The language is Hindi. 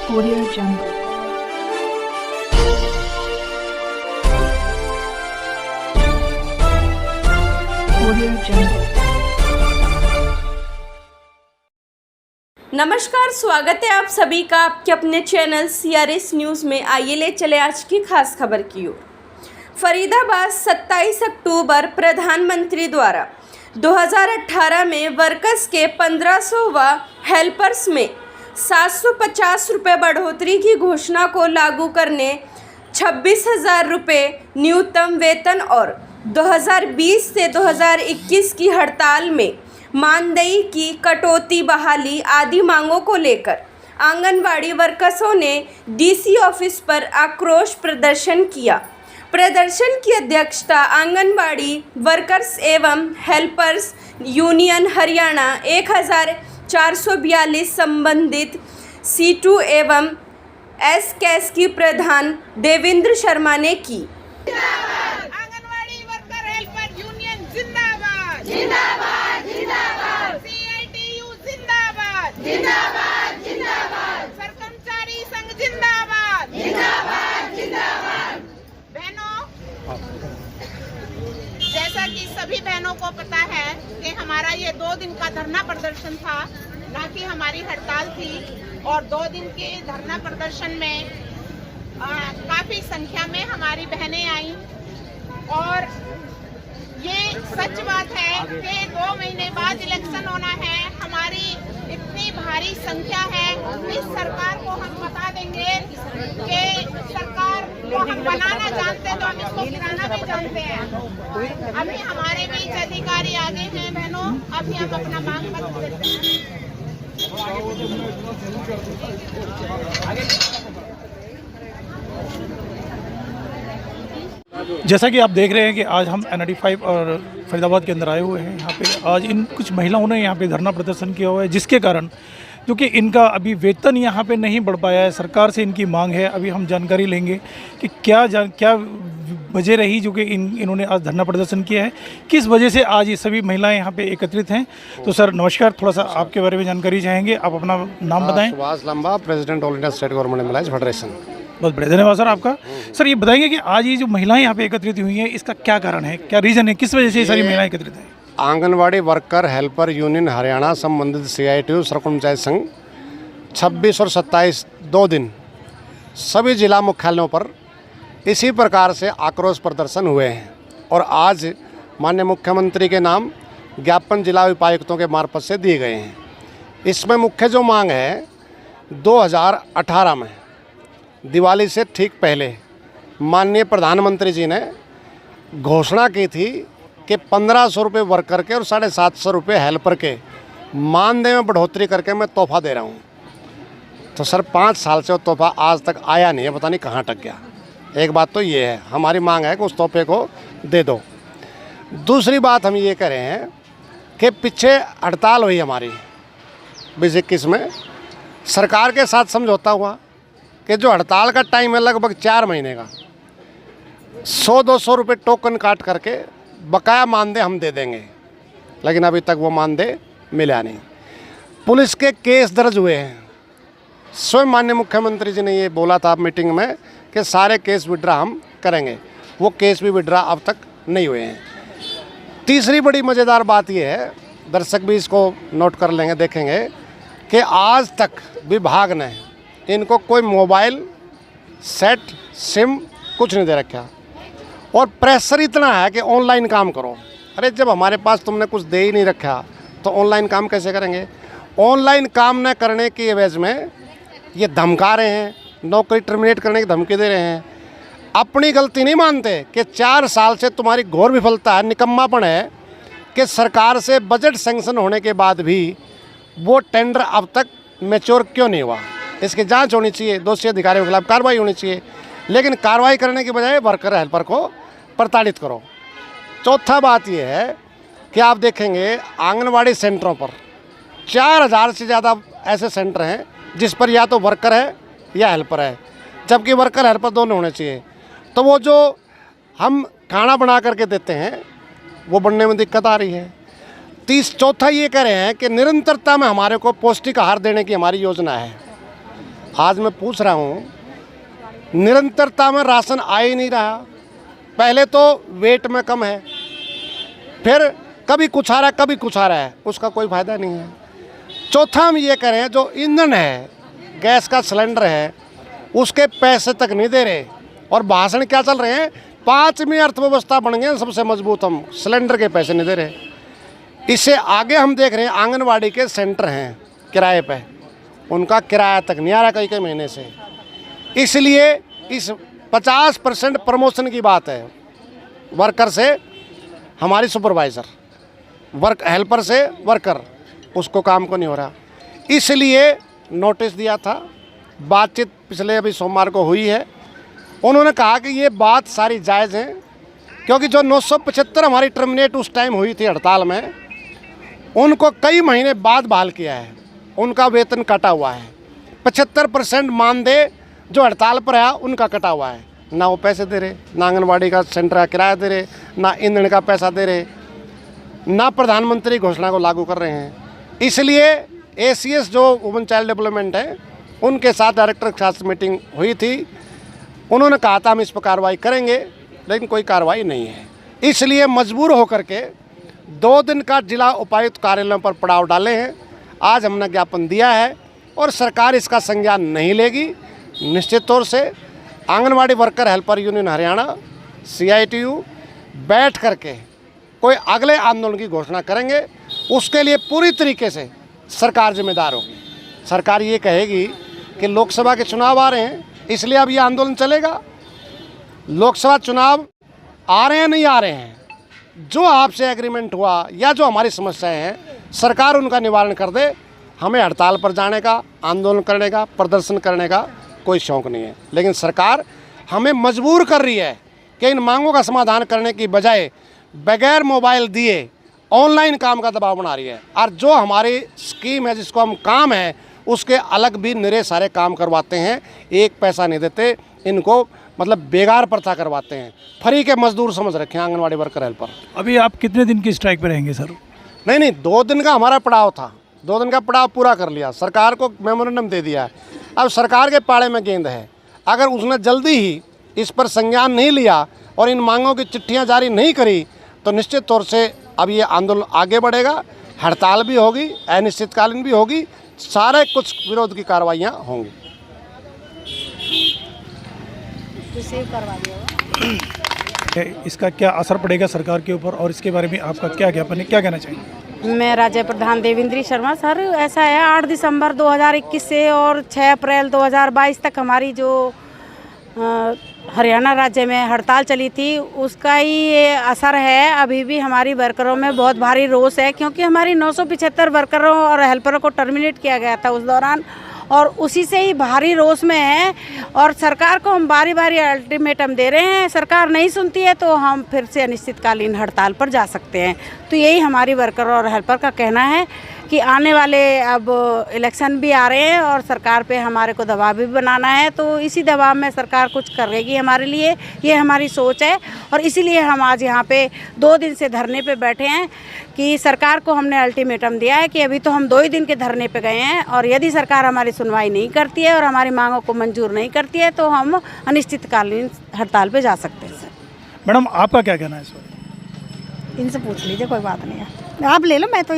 Audio Jungle. Audio Jungle. नमस्कार, स्वागत है आप सभी का आपके अपने चैनल CRS न्यूज़ में। आइए ले चले आज की खास खबर की ओर। फरीदाबाद 27 अक्टूबर प्रधानमंत्री द्वारा 2018 में वर्कर्स के 1500 व हेल्पर्स में 750 रुपये बढ़ोतरी की घोषणा को लागू करने 26,000 रुपये न्यूनतम वेतन और 2020 से 2021 की हड़ताल में मानदेय की कटौती, बहाली आदि मांगों को लेकर आंगनवाड़ी वर्कर्सों ने DC ऑफिस पर आक्रोश प्रदर्शन किया। प्रदर्शन की अध्यक्षता आंगनवाड़ी वर्कर्स एवं हेल्पर्स यूनियन हरियाणा 1442 संबंधित C2 एवं S की प्रधान देवेंद्र शर्मा ने की। आंगनवाड़ी वर्कर हेल्पर यूनियन जिंदाबाद जिंदाबाद जिंदाबाद, CITU जिंदाबाद जिंदाबाद जिंदाबाद, सरकर्मचारी संघ जिंदाबाद जिंदाबाद जिंदाबाद। बहनों, जैसा कि सभी बहनों को पता है कि हमारा ये 2 दिन का धरना प्रदर्शन था, ना कि हमारी हड़ताल थी। और 2 दिन के धरना प्रदर्शन में काफी संख्या में हमारी बहनें आई। और ये सच बात है कि 2 महीने बाद इलेक्शन होना है, हमारी इतनी भारी संख्या है। इस सरकार को हम बता देंगे कि सरकार को हम बनाना जानते हैं तो हम इसको गिराना भी जानते हैं। अभी हमारे बीच अधिकारी आगे हैं बहनों, अभी हम अपना मांग पत्र देते हैं। जैसा कि आप देख रहे हैं कि आज हम NRD5 और फरीदाबाद के अंदर आए हुए हैं। यहाँ पे आज इन कुछ महिलाओं ने यहाँ पे धरना प्रदर्शन किया हुआ है, जिसके कारण क्योंकि इनका अभी वेतन यहाँ पे नहीं बढ़ पाया है। सरकार से इनकी मांग है। अभी हम जानकारी लेंगे कि क्या वजह रही जो कि इन्होंने आज धरना प्रदर्शन किया है, किस वजह से आज ये सभी महिलाएं यहाँ पे एकत्रित हैं। तो सर नमस्कार, थोड़ा सा आपके बारे में जानकारी चाहेंगे। आप अपना नाम बताएं। सुभाष लंबा, president all India state government employees federation. बहुत बढ़िया, धन्यवाद सर आपका। सर ये बताएंगे कि आज ये जो महिलाएं यहाँ पे एकत्रित हुई हैं, इसका क्या कारण है, क्या रीज़न है, किस वजह से ये सारी महिलाएं एकत्रित हैं? Anganwadi worker helper union Haryana संबंधित CITU सरकर्मचारी संघ 26 और 27 2 दिन सभी जिला मुख्यालयों पर इसी प्रकार से आक्रोश प्रदर्शन हुए हैं। और आज माननीय मुख्यमंत्री के नाम ज्ञापन जिला उपायुक्तों के मार्फत से दिए गए हैं। इसमें मुख्य जो मांग है, 2018 में दिवाली से ठीक पहले माननीय प्रधानमंत्री जी ने घोषणा की थी कि 1500 रुपये वर्कर के और 750 रुपये हेल्पर के मानदेय में बढ़ोतरी करके मैं तोहफा दे रहा हूँ। तो सर 5 साल से वो तोहफा आज तक आया नहीं है, पता नहीं कहाँ अटक गया। एक बात तो ये है, हमारी मांग है कि उस तोहफे को दे दो। दूसरी बात हम ये कह रहे हैं कि पीछे हड़ताल हुई हमारी 2021 में, सरकार के साथ समझौता हुआ कि जो हड़ताल का टाइम है लगभग 4 महीने का, 100-200 रुपये टोकन काट करके बकाया मानदेय हम दे देंगे। लेकिन अभी तक वो मानदेय मिला नहीं। पुलिस के केस दर्ज हुए हैं। स्वयं माननीय मुख्यमंत्री जी ने ये बोला था मीटिंग में कि सारे केस विड्रा हम करेंगे। वो केस भी विड्रा अब तक नहीं हुए हैं। तीसरी बड़ी मज़ेदार बात ये है, दर्शक भी इसको नोट कर लेंगे, देखेंगे कि आज तक विभाग ने इनको कोई मोबाइल सेट, सिम कुछ नहीं दे रखा। और प्रेशर इतना है कि ऑनलाइन काम करो। अरे जब हमारे पास तुमने कुछ दे ही नहीं रखा तो ऑनलाइन काम कैसे करेंगे? ऑनलाइन काम न करने की एवज में ये धमका रहे हैं, नौकरी टर्मिनेट करने की धमकी दे रहे हैं। अपनी गलती नहीं मानते कि 4 साल से तुम्हारी घोर विफलता है, निकम्मापन है कि सरकार से बजट सैंक्शन होने के बाद भी वो टेंडर अब तक मैच्योर क्यों नहीं हुआ। इसकी जांच होनी चाहिए, दोषी अधिकारियों के खिलाफ कार्रवाई होनी चाहिए। लेकिन कार्रवाई करने के बजाय वर्कर हेल्पर को प्रताड़ित करो। चौथा बात यह है कि आप देखेंगे आंगनवाड़ी सेंटरों पर 4000 से ज़्यादा ऐसे सेंटर हैं जिस पर या तो वर्कर है या हेल्पर है, जबकि वर्कर हेल्पर दोनों होने चाहिए। तो वो जो हम खाना बना करके देते हैं वो बनने में दिक्कत आ रही है। चौथा ये कह रहे हैं कि निरंतरता में हमारे को पौष्टिक आहार देने की हमारी योजना है। आज मैं पूछ रहा हूँ, निरंतरता में राशन आ ही नहीं रहा। पहले तो वेट में कम है, फिर कभी कुछ आ रहा है, कभी कुछ आ रहा है, उसका कोई फ़ायदा नहीं है। चौथा हम ये करें, जो ईंधन है, गैस का सिलेंडर है, उसके पैसे तक नहीं दे रहे। और भाषण क्या चल रहे हैं, 5वीं अर्थव्यवस्था बन गए सबसे मजबूत, हम सिलेंडर के पैसे नहीं दे रहे। इससे आगे हम देख रहे हैं आंगनवाड़ी के सेंटर हैं किराए पे, उनका किराया तक नहीं आ रहा कई महीने से। इसलिए इस 50% प्रमोशन की बात है, वर्कर से हमारी सुपरवाइज़र, हेल्पर से वर्कर, उसको काम को नहीं हो रहा। इसलिए नोटिस दिया था, बातचीत पिछले अभी सोमवार को हुई है। उन्होंने कहा कि ये बात सारी जायज़ है, क्योंकि जो 975 हमारी टर्मिनेट उस टाइम हुई थी हड़ताल में, उनको कई महीने बाद बहाल किया है, उनका वेतन कटा हुआ है। 75% मानदेय जो हड़ताल पर है उनका कटा हुआ है, ना वो पैसे दे रहे, ना आंगनबाड़ी का सेंटर का किराया दे रहे, ना ईंधन का पैसा दे रहे, ना प्रधानमंत्री घोषणा को लागू कर रहे हैं। इसलिए ACS जो वुमेन चाइल्ड डेवलपमेंट है, उनके साथ डायरेक्टर के साथ मीटिंग हुई थी। उन्होंने कहा था हम इस पर कार्रवाई करेंगे, लेकिन कोई कार्रवाई नहीं है। इसलिए मजबूर होकर के 2 दिन का जिला उपायुक्त कार्यालयों पर पड़ाव डाले हैं। आज हमने ज्ञापन दिया है और सरकार इसका संज्ञान नहीं लेगी। निश्चित तौर से anganwadi worker helper union Haryana CITU बैठ करके कोई अगले आंदोलन की घोषणा करेंगे। उसके लिए पूरी तरीके से सरकार जिम्मेदार होगी। सरकार ये कहेगी कि लोकसभा के चुनाव आ रहे हैं, इसलिए अब ये आंदोलन चलेगा। लोकसभा चुनाव आ रहे हैं, नहीं आ रहे हैं, जो आपसे एग्रीमेंट हुआ या जो हमारी समस्याएं हैं, सरकार उनका निवारण कर दे। हमें हड़ताल पर जाने का, आंदोलन करने का, प्रदर्शन करने का कोई शौक़ नहीं है, लेकिन सरकार हमें मजबूर कर रही है कि इन मांगों का समाधान करने की बजाय बगैर मोबाइल दिए ऑनलाइन काम का दबाव बना रही है। और जो हमारी स्कीम है, जिसको हम काम है, उसके अलग भी निरे सारे काम करवाते हैं, एक पैसा नहीं देते इनको, मतलब बेगार प्रथा करवाते हैं। फ्री के मजदूर समझ रखे हैं आंगनवाड़ी वर्कर हेल्पर। अभी आप कितने दिन की स्ट्राइक पे रहेंगे सर? नहीं, 2 दिन का हमारा पड़ाव था, 2 दिन का पड़ाव पूरा कर लिया, सरकार को मेमोरेंडम दे दिया है। अब सरकार के पाड़े में गेंद है। अगर उसने जल्दी ही इस पर संज्ञान नहीं लिया और इन मांगों की चिट्ठियाँ जारी नहीं करी, तो निश्चित तौर से अब ये आंदोलन आगे बढ़ेगा। हड़ताल भी होगी, अनिश्चितकालीन भी होगी, सारे कुछ विरोध की कार्रवाइयाँ होंगी। इसका क्या असर पड़ेगा सरकार के ऊपर, और इसके बारे में आपका क्या ज्ञापन है, क्या कहना चाहिए? मैं राज्य प्रधान देवेंद्री शर्मा। सर, ऐसा है, 8 दिसंबर 2021 से और 6 अप्रैल 2022 तक हमारी जो हरियाणा राज्य में हड़ताल चली थी, उसका ही ये असर है। अभी भी हमारी वर्करों में बहुत भारी रोष है, क्योंकि हमारी 975 वर्करों और हेल्परों को टर्मिनेट किया गया था उस दौरान, और उसी से ही भारी रोष में है। और सरकार को हम बारी बारी अल्टीमेटम दे रहे हैं, सरकार नहीं सुनती है तो हम फिर से अनिश्चितकालीन हड़ताल पर जा सकते हैं। तो यही हमारी वर्कर और हेल्पर का कहना है कि आने वाले अब इलेक्शन भी आ रहे हैं और सरकार पे हमारे को दबाव भी बनाना है, तो इसी दबाव में सरकार कुछ करेगी हमारे लिए, ये हमारी सोच है। और इसीलिए हम आज यहाँ पे 2 दिन से धरने पे बैठे हैं कि सरकार को हमने अल्टीमेटम दिया है कि अभी तो हम 2 ही दिन के धरने पे गए हैं, और यदि सरकार हमारी सुनवाई नहीं करती है और हमारी मांगों को मंजूर नहीं करती है तो हम अनिश्चितकालीन हड़ताल पे जा सकते हैं। सर, मैडम आपका क्या कहना है इस पर? इनसे पूछ लीजिए, कोई बात नहीं है, आप ले लो, मैं तो